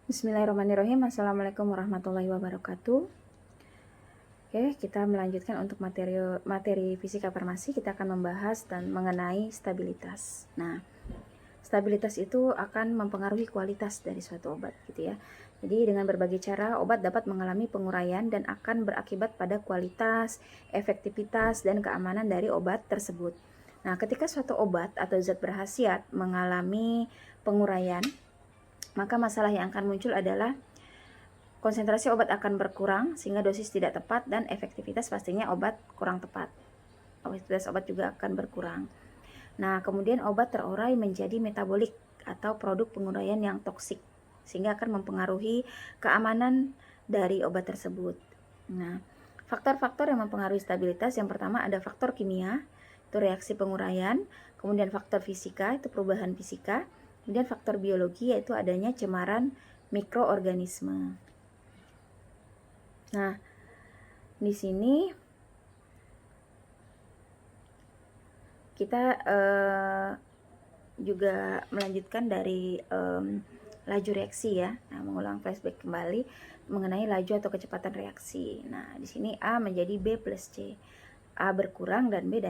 Bismillahirrahmanirrahim. Assalamualaikum warahmatullahi wabarakatuh. Oke, kita melanjutkan untuk materi fisika farmasi. Kita akan membahas dan mengenai stabilitas. Nah, stabilitas itu akan mempengaruhi kualitas dari suatu obat gitu ya. Jadi dengan berbagai cara obat dapat mengalami penguraian dan akan berakibat pada kualitas, efektivitas, dan keamanan dari obat tersebut. Nah, ketika suatu obat atau zat berkhasiat mengalami penguraian, maka masalah yang akan muncul adalah konsentrasi obat akan berkurang sehingga dosis tidak tepat dan efektivitas pastinya obat kurang tepat. Efektivitas obat juga akan berkurang. Nah, kemudian obat terurai menjadi metabolik atau produk penguraian yang toksik sehingga akan mempengaruhi keamanan dari obat tersebut. Nah, faktor-faktor yang mempengaruhi stabilitas yang pertama ada faktor kimia, itu reaksi penguraian, kemudian faktor fisika, itu perubahan fisika, kemudian faktor biologi yaitu adanya cemaran mikroorganisme. Nah, di sini kita juga melanjutkan dari laju reaksi ya. Nah, mengulang flashback kembali mengenai laju atau kecepatan reaksi. Nah, di sini A menjadi B plus C. A berkurang dan B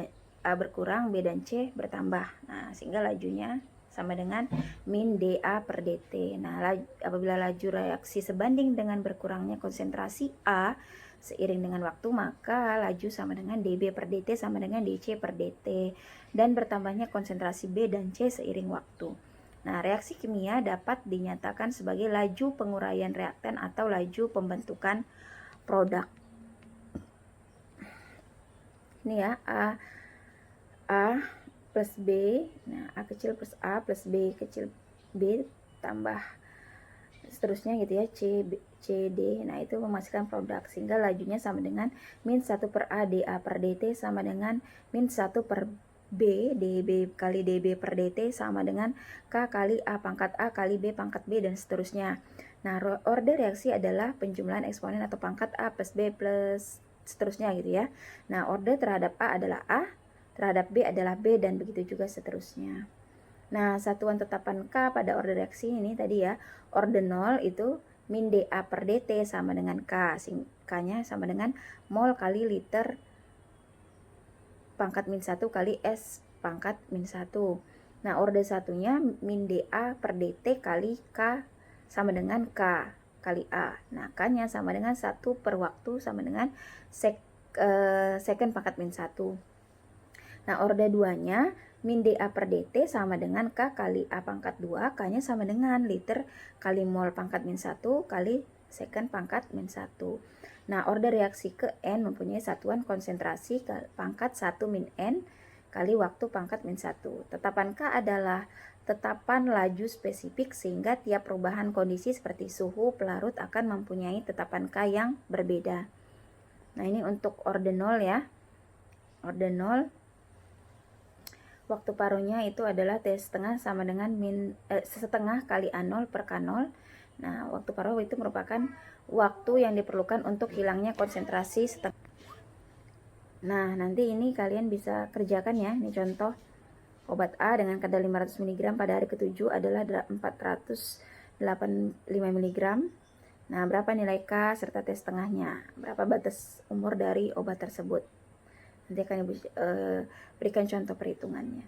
dan C bertambah. Nah, sehingga lajunya sama dengan min dA per dt. Nah, apabila laju reaksi sebanding dengan berkurangnya konsentrasi A seiring dengan waktu, maka laju sama dengan dB per dt sama dengan dC per dt. Dan bertambahnya konsentrasi B dan C seiring waktu. Nah, reaksi kimia dapat dinyatakan sebagai laju penguraian reaktan atau laju pembentukan produk. Ini ya, A plus B, nah A kecil plus A plus B kecil B tambah seterusnya gitu ya, C, D. Nah, itu menghasilkan produk sehingga lajunya sama dengan min 1 per A dA per dt sama dengan min 1 per B dB kali dB per dt sama dengan K kali A pangkat A kali B pangkat B dan seterusnya. Nah, order reaksi adalah penjumlahan eksponen atau pangkat A plus B plus seterusnya gitu ya. Nah, order terhadap A adalah A, terhadap B adalah B, dan begitu juga seterusnya. Nah, satuan tetapan K pada order reaksi ini tadi ya, ordenol itu min dA per dt sama dengan K, K-nya sama dengan mol kali liter pangkat min 1 kali S pangkat min 1. Nah, order satunya min dA per dt kali K sama dengan K kali A. Nah, K-nya sama dengan 1 per waktu sama dengan second pangkat min 1. Nah, order 2-nya min dA per dt sama dengan K kali A pangkat 2, K-nya sama dengan liter kali mol pangkat min 1 kali second pangkat min 1. Nah, order reaksi ke N mempunyai satuan konsentrasi pangkat 1 min N kali waktu pangkat min 1. Tetapan K adalah tetapan laju spesifik sehingga tiap perubahan kondisi seperti suhu pelarut akan mempunyai tetapan K yang berbeda. Nah, ini untuk ordenol ya. Ordenol waktu paruhnya itu adalah T setengah sama dengan setengah kali A0 per K0. Nah, waktu paruh itu merupakan waktu yang diperlukan untuk hilangnya konsentrasi setengah. Nah, nanti ini kalian bisa kerjakan ya. Ini contoh obat A dengan kadar 500 mg pada hari ke-7 adalah 485 mg. Nah, berapa nilai K serta T setengahnya? Berapa batas umur dari obat tersebut? Nanti akan Ibu berikan contoh perhitungannya.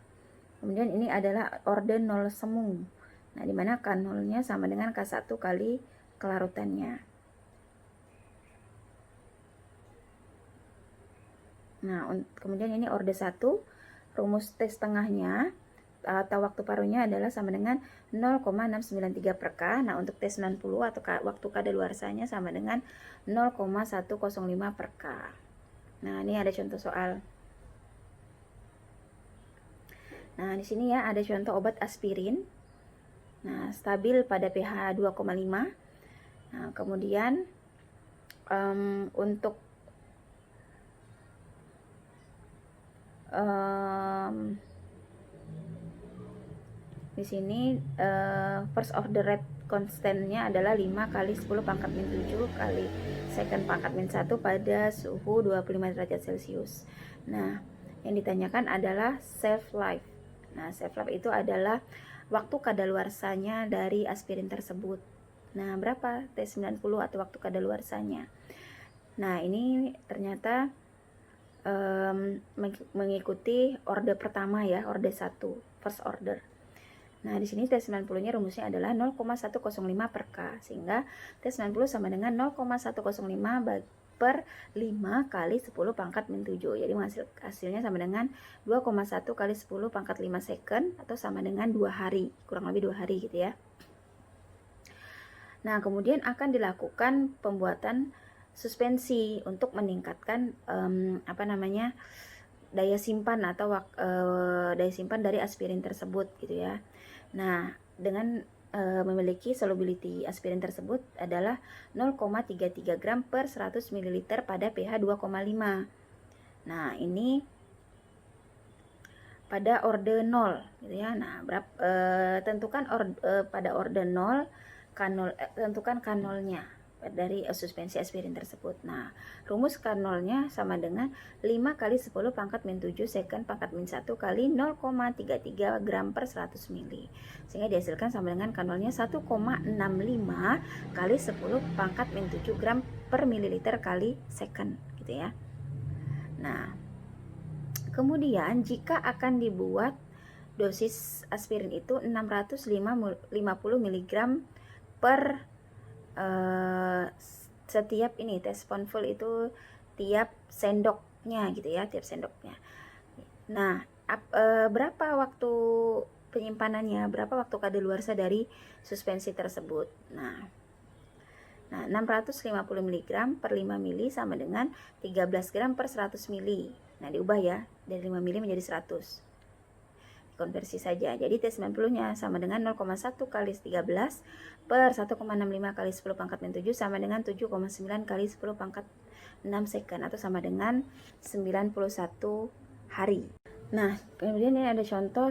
Kemudian ini adalah order 0 semu. Nah, dimana K0-nya sama dengan K1 kali kelarutannya. Nah, kemudian ini order 1, rumus T setengahnya atau waktu paruhnya adalah sama dengan 0,693 per K. Nah, untuk T90 atau waktu kadaluarsanya sama dengan 0,105 per K. Nah, ini ada contoh soal. Nah, di sini ya ada contoh obat aspirin. Nah, stabil pada pH 2,5. Nah, kemudian untuk di sini first order rate konstannya adalah 5 kali 10 pangkat min 7 kali second pangkat min 1 pada suhu 25 derajat Celcius. Nah, yang ditanyakan adalah shelf life. Nah, shelf life itu adalah waktu kadaluarsanya dari aspirin tersebut. Nah, berapa T90 atau waktu kadaluarsanya? Nah, ini ternyata mengikuti orde pertama ya, orde 1, first order. Nah, di sini T90-nya rumusnya adalah 0,105 per K, sehingga T90 sama dengan 0,105 per 5 kali 10 pangkat min 7. Jadi hasilnya sama dengan 2,1 kali 10 pangkat 5 second, atau sama dengan 2 hari, kurang lebih 2 hari gitu ya. Nah, kemudian akan dilakukan pembuatan suspensi untuk meningkatkan daya simpan atau daya simpan dari aspirin tersebut gitu ya. Nah, dengan memiliki solubility aspirin tersebut adalah 0,33 gram per 100 ml pada pH 2,5. Nah, ini pada orde 0 gitu ya. Nah, tentukan pada orde 0 tentukan K0-nya dari suspensi aspirin tersebut. Nah, rumus K0-nya sama dengan 5 kali 10 pangkat min 7 second pangkat min 1 kali 0,33 gram per 100 ml. Sehingga dihasilkan sama dengan K0-nya 1,65 kali 10 pangkat min 7 gram per mililiter kali second gitu ya. Nah, kemudian jika akan dibuat dosis aspirin itu 650 mg per setiap ini teaspoonful itu tiap sendoknya gitu ya, tiap sendoknya. Nah, berapa waktu penyimpanannya, berapa waktu kadaluarsa dari suspensi tersebut? Nah, 650 mg per 5 ml sama dengan 13 gram per 100 ml. Nah, diubah ya, dari 5 ml menjadi 100. Konversi saja. Jadi T90-nya sama dengan 0,1 kali 13 per 1,65 kali 10 pangkat min 7 sama dengan 7,9 kali 10 pangkat 6 second, atau sama dengan 91 hari. Nah, kemudian ini ada contoh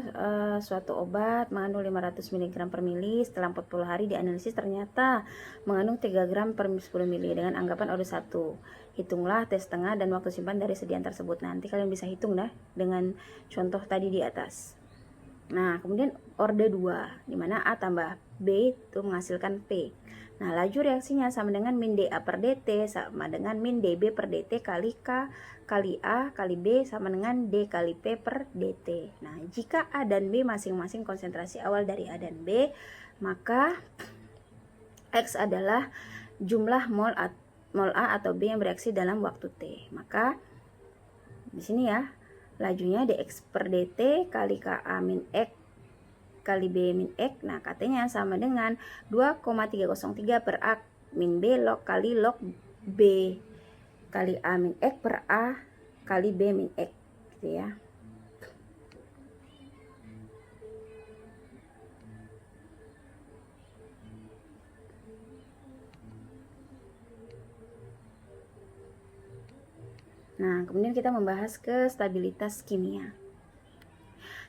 suatu obat mengandung 500 mg per mili, setelah 40 hari dianalisis ternyata mengandung 3 gram per 10 mili dengan anggapan orde 1. Hitunglah T setengah dan waktu simpan dari sediaan tersebut. Nanti kalian bisa hitung dah dengan contoh tadi di atas. Nah, kemudian orde 2, di mana A tambah B itu menghasilkan P. Nah, laju reaksinya sama dengan min dA per dt sama dengan min dB per dt kali K kali A kali B sama dengan D kali P per dt. Nah, jika A dan B masing-masing konsentrasi awal dari A dan B, maka X adalah jumlah mol A atau B yang bereaksi dalam waktu T. Maka di sini ya, lajunya dx per dt kali Ka min X kali B min X. Nah, katanya sama dengan 2,303 per A min B log kali log B kali A min X per A kali B min X gitu ya. Nah, kemudian kita membahas ke stabilitas kimia.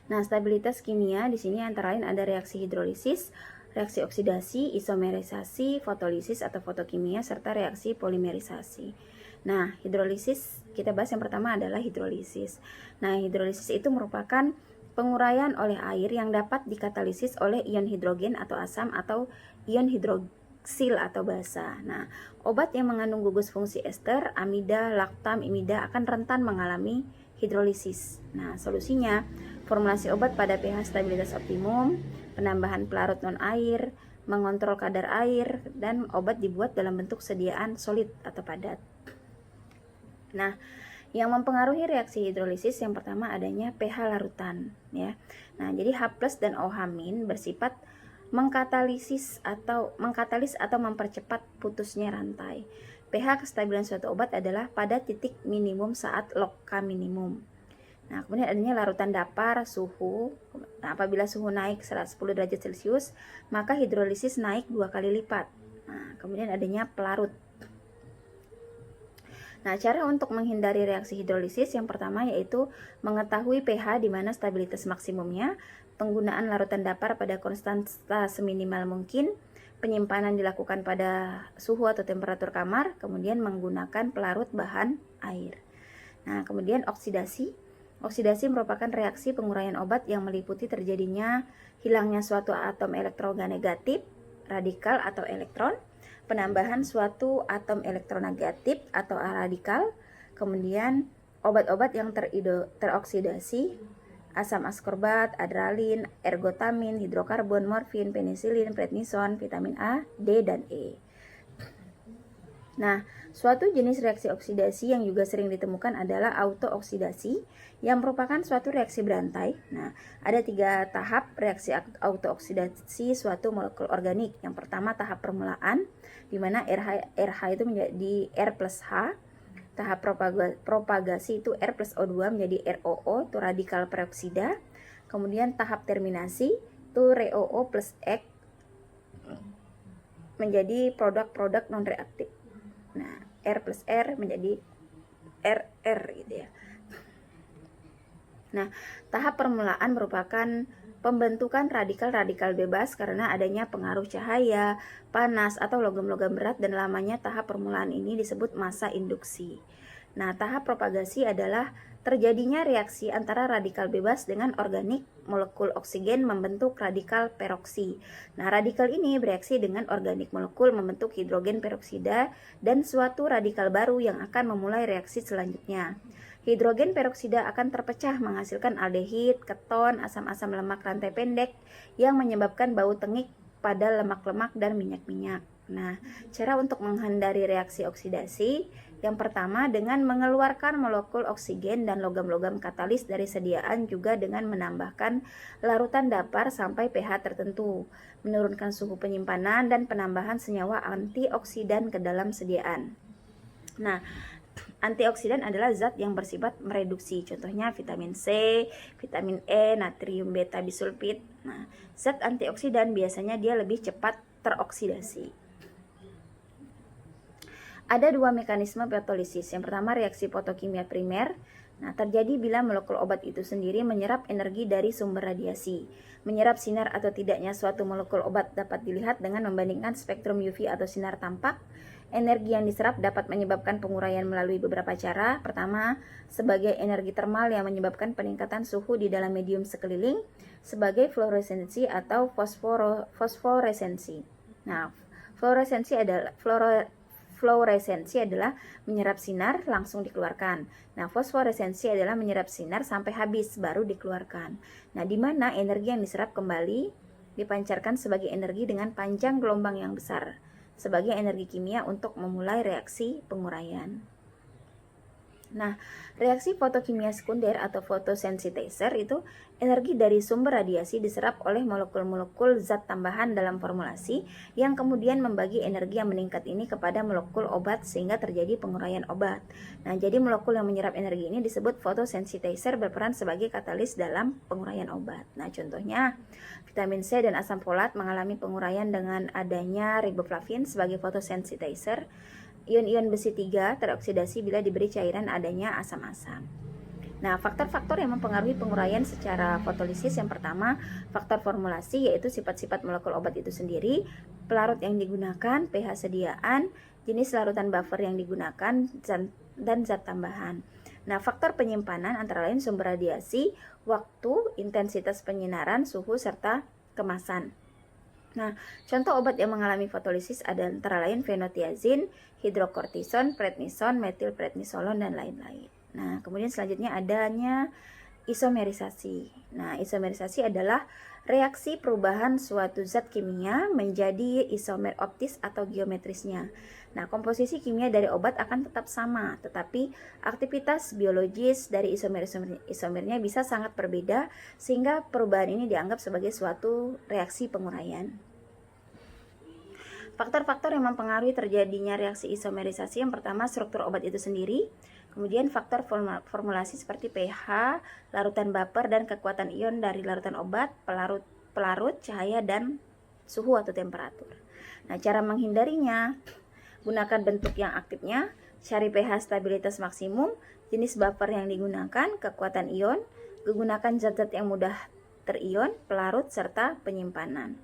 Nah, stabilitas kimia di sini antara lain ada reaksi hidrolisis, reaksi oksidasi, isomerisasi, fotolisis atau fotokimia, serta reaksi polimerisasi. Nah, hidrolisis kita bahas yang pertama adalah hidrolisis. Nah, hidrolisis itu merupakan penguraian oleh air yang dapat dikatalisis oleh ion hidrogen atau asam atau ion hidroksil atau basa. Nah, obat yang mengandung gugus fungsi ester, amida, laktam, imida akan rentan mengalami hidrolisis. Nah, solusinya formulasi obat pada pH stabilitas optimum, penambahan pelarut non-air, mengontrol kadar air, dan obat dibuat dalam bentuk sediaan solid atau padat. Nah, yang mempengaruhi reaksi hidrolisis yang pertama adanya pH larutan ya. Nah, jadi H+ dan OH- bersifat mengkatalis atau mempercepat putusnya rantai. pH kestabilan suatu obat adalah pada titik minimum saat log K minimum. Nah, kemudian adanya larutan dapar, suhu. Nah, apabila suhu naik 10 derajat Celcius, maka hidrolisis naik 2 kali lipat. Nah, kemudian adanya pelarut. Nah, cara untuk menghindari reaksi hidrolisis yang pertama yaitu mengetahui pH di mana stabilitas maksimumnya, penggunaan larutan dapar pada konstanta seminimal mungkin, penyimpanan dilakukan pada suhu atau temperatur kamar, kemudian menggunakan pelarut bahan air. Nah, kemudian oksidasi. Oksidasi merupakan reaksi penguraian obat yang meliputi terjadinya hilangnya suatu atom elektronegatif, radikal atau elektron, penambahan suatu atom elektronegatif atau radikal, kemudian obat-obat yang teroksidasi, asam askorbat, adrenalin, ergotamin, hidrokarbon, morfin, penisilin, prednison, vitamin A, D, dan E. Nah, suatu jenis reaksi oksidasi yang juga sering ditemukan adalah autooksidasi, yang merupakan suatu reaksi berantai. Nah, ada 3 tahap reaksi autooksidasi suatu molekul organik. Yang pertama tahap permulaan, di mana RH itu menjadi R plus H. Tahap propagasi itu R plus O2 menjadi ROO, itu radikal peroksida. Kemudian tahap terminasi itu ROO plus X menjadi produk-produk non-reaktif. Nah, R plus R menjadi RR gitu ya. Nah, tahap permulaan merupakan pembentukan radikal-radikal bebas karena adanya pengaruh cahaya, panas, atau logam-logam berat, dan lamanya tahap permulaan ini disebut masa induksi. Nah, tahap propagasi adalah terjadinya reaksi antara radikal bebas dengan organik molekul oksigen membentuk radikal peroksi. Nah, radikal ini bereaksi dengan organik molekul membentuk hidrogen peroksida dan suatu radikal baru yang akan memulai reaksi selanjutnya. Hidrogen peroksida akan terpecah menghasilkan aldehid, keton, asam-asam lemak rantai pendek yang menyebabkan bau tengik pada lemak-lemak dan minyak-minyak. Nah, cara untuk menghindari reaksi oksidasi, yang pertama dengan mengeluarkan molekul oksigen dan logam-logam katalis dari sediaan, juga dengan menambahkan larutan dapar sampai pH tertentu, menurunkan suhu penyimpanan, dan penambahan senyawa antioksidan ke dalam sediaan. Nah, antioksidan adalah zat yang bersifat mereduksi, contohnya vitamin C, vitamin E, natrium beta bisulfit. Nah, zat antioksidan biasanya dia lebih cepat teroksidasi. Ada 2 mekanisme fotolisis. Yang pertama reaksi fotokimia primer. Nah, terjadi bila molekul obat itu sendiri menyerap energi dari sumber radiasi. Menyerap sinar atau tidaknya suatu molekul obat dapat dilihat dengan membandingkan spektrum UV atau sinar tampak. Energi yang diserap dapat menyebabkan penguraian melalui beberapa cara. Pertama, sebagai energi termal yang menyebabkan peningkatan suhu di dalam medium sekeliling, sebagai fluoresensi atau fosforesensi. Nah, fluoresensi adalah menyerap sinar langsung dikeluarkan. Nah, fosforesensi adalah menyerap sinar sampai habis baru dikeluarkan. Nah, di mana energi yang diserap kembali dipancarkan sebagai energi dengan panjang gelombang yang besar, sebagai energi kimia untuk memulai reaksi penguraian. Nah, reaksi fotokimia sekunder atau photosensitizer itu energi dari sumber radiasi diserap oleh molekul-molekul zat tambahan dalam formulasi yang kemudian membagi energi yang meningkat ini kepada molekul obat sehingga terjadi penguraian obat. Nah, jadi molekul yang menyerap energi ini disebut photosensitizer, berperan sebagai katalis dalam penguraian obat. Nah, contohnya vitamin C dan asam folat mengalami penguraian dengan adanya riboflavin sebagai photosensitizer. Ion-ion besi 3 teroksidasi bila diberi cairan adanya asam-asam. Nah, faktor-faktor yang mempengaruhi penguraian secara fotolisis, yang pertama, faktor formulasi, yaitu sifat-sifat molekul obat itu sendiri, pelarut yang digunakan, pH sediaan, jenis larutan buffer yang digunakan, dan zat tambahan. Nah, faktor penyimpanan antara lain sumber radiasi, waktu, intensitas penyinaran, suhu, serta kemasan. Nah, contoh obat yang mengalami fotolisis ada antara lain fenotiazin, hidrokortison, prednison, metilprednisolon, dan lain-lain. Nah, kemudian selanjutnya adanya isomerisasi. Nah, isomerisasi adalah reaksi perubahan suatu zat kimia menjadi isomer optis atau geometrisnya. Nah, komposisi kimia dari obat akan tetap sama, tetapi aktivitas biologis dari isomernya bisa sangat berbeda, sehingga perubahan ini dianggap sebagai suatu reaksi penguraian. Faktor-faktor yang mempengaruhi terjadinya reaksi isomerisasi, yang pertama struktur obat itu sendiri, kemudian faktor formulasi seperti pH, larutan baper, dan kekuatan ion dari larutan obat, pelarut, cahaya, dan suhu atau temperatur. Nah, cara menghindarinya, gunakan bentuk yang aktifnya, cari pH stabilitas maksimum, jenis buffer yang digunakan, kekuatan ion, gunakan zat-zat yang mudah terion, pelarut, serta penyimpanan.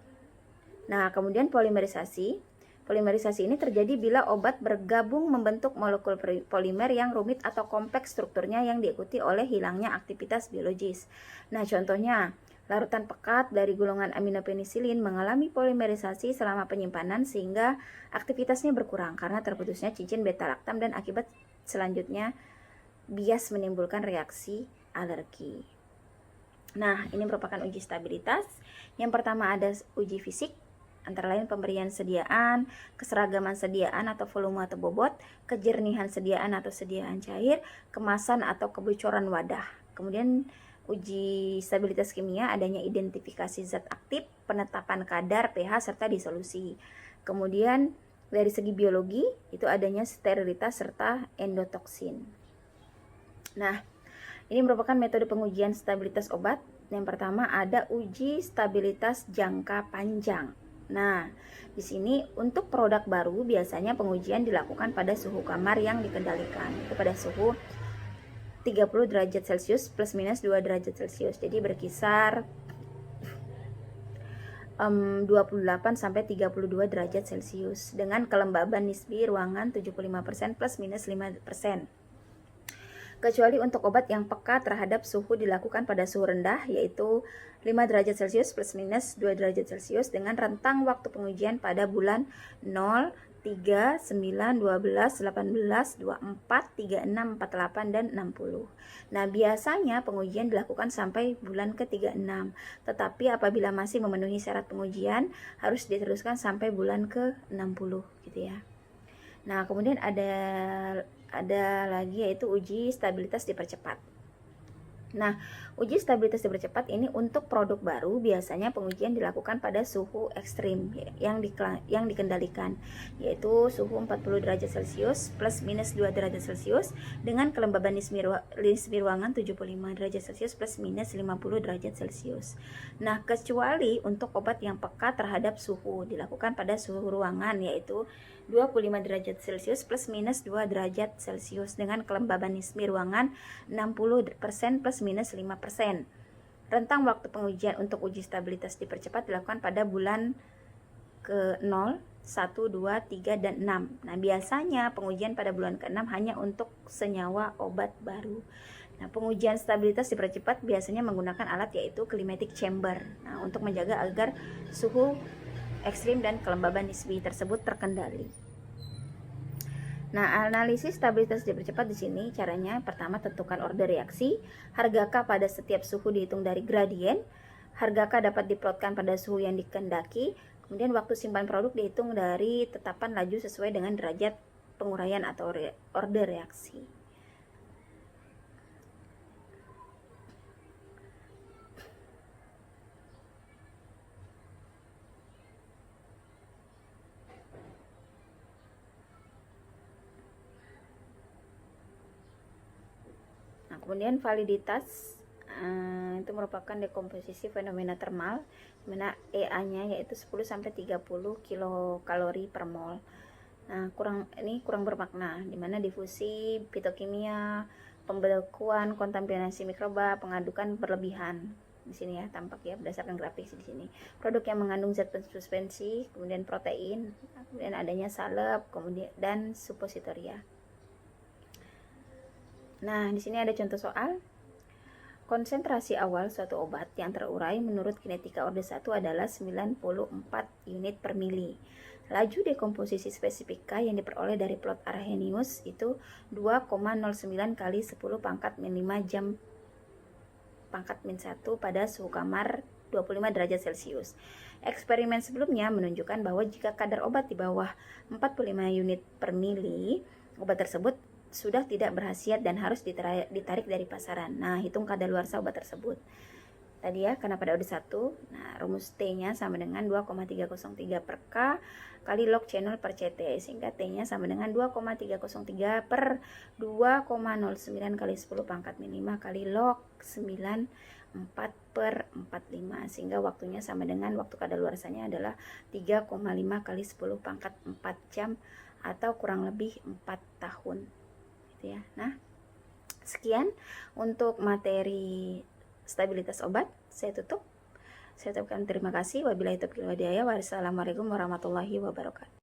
Nah, kemudian polimerisasi. Polimerisasi ini terjadi bila obat bergabung membentuk molekul polimer yang rumit atau kompleks strukturnya yang diikuti oleh hilangnya aktivitas biologis. Nah, contohnya Larutan pekat dari golongan aminopenisilin mengalami polimerisasi selama penyimpanan sehingga aktivitasnya berkurang karena terputusnya cincin beta-laktam dan akibat selanjutnya bias menimbulkan reaksi alergi. Nah, ini merupakan uji stabilitas. Yang pertama ada uji fisik, antara lain pemberian sediaan, keseragaman sediaan atau volume atau bobot, kejernihan sediaan atau sediaan cair, kemasan atau kebocoran wadah. Kemudian uji stabilitas kimia adanya identifikasi zat aktif, penetapan kadar pH serta disolusi. Kemudian dari segi biologi itu adanya sterilitas serta endotoksin. Nah, ini merupakan metode pengujian stabilitas obat. Yang pertama ada uji stabilitas jangka panjang. Nah, di sini untuk produk baru biasanya pengujian dilakukan pada suhu kamar yang dikendalikan. Itu pada suhu 30 derajat Celcius plus minus 2 derajat Celcius. Jadi berkisar 28 sampai 32 derajat Celcius dengan kelembaban nisbi ruangan 75% plus minus 5%. Kecuali untuk obat yang peka terhadap suhu dilakukan pada suhu rendah yaitu 5 derajat Celcius plus minus 2 derajat Celcius dengan rentang waktu pengujian pada bulan 0, 3, 9, 12, 18, 24, 36, 48, dan 60. Nah, biasanya pengujian dilakukan sampai bulan ke-36. Tetapi apabila masih memenuhi syarat pengujian, harus diteruskan sampai bulan ke-60 gitu ya. Nah, kemudian ada lagi yaitu uji stabilitas dipercepat. Nah, uji stabilitas dipercepat ini untuk produk baru biasanya pengujian dilakukan pada suhu ekstrim yang dikendalikan, yaitu suhu 40 derajat Celcius plus minus 2 derajat Celcius dengan kelembaban nisbi ruangan 75 derajat Celcius plus minus 50 derajat Celcius. Nah, kecuali untuk obat yang peka terhadap suhu dilakukan pada suhu ruangan yaitu 25 derajat Celcius plus minus 2 derajat Celcius dengan kelembaban nisbi ruangan 60% plus minus 5%. Rentang waktu pengujian untuk uji stabilitas dipercepat dilakukan pada bulan ke-0, 1, 2, 3, dan 6. Nah, biasanya pengujian pada bulan ke-6 hanya untuk senyawa obat baru. Nah, pengujian stabilitas dipercepat biasanya menggunakan alat yaitu climatic chamber. Nah, untuk menjaga agar suhu ekstrim dan kelembaban nisbi tersebut terkendali. Nah, analisis stabilitas dipercepat di sini caranya pertama tentukan order reaksi, harga K pada setiap suhu dihitung dari gradien, harga K dapat diplotkan pada suhu yang dikehendaki, kemudian waktu simpan produk dihitung dari tetapan laju sesuai dengan derajat penguraian atau order reaksi. Kemudian validitas itu merupakan dekomposisi fenomena termal di mana EA-nya yaitu 10 sampai 30 kilokalori per mol. Nah, kurang bermakna di mana difusi, fitokimia, pembekuan, kontaminasi mikroba, pengadukan berlebihan. Di sini ya tampak ya berdasarkan grafik di sini. Produk yang mengandung zat suspensi, kemudian protein, kemudian adanya salep, kemudian dan suppositoria. Nah, di sini ada contoh soal. Konsentrasi awal suatu obat yang terurai menurut kinetika orde 1 adalah 94 unit per mili. Laju dekomposisi spesifik K yang diperoleh dari plot Arrhenius itu 2,09 kali 10 pangkat min 5 jam pangkat min 1 pada suhu kamar 25 derajat Celcius. Eksperimen sebelumnya menunjukkan bahwa jika kadar obat di bawah 45 unit per mili, obat tersebut sudah tidak berkhasiat dan harus ditarik dari pasaran. Nah, hitung kadaluarsa obat tersebut. Tadi ya, karena pada orde 1, nah rumus T-nya sama dengan 2,303 per K kali log channel per CT, sehingga T-nya sama dengan 2,303 per 2,09 kali 10 pangkat min 5 kali log 94 per 45, sehingga waktunya sama dengan waktu kadaluarsanya adalah 3,5 kali 10 pangkat 4 jam atau kurang lebih 4 tahun. Ya. Nah, sekian untuk materi stabilitas obat. Saya tutup. Saya ucapkan terima kasih. Wabillahi taufiq wal hidayah. Wassalamualaikum warahmatullahi wabarakatuh.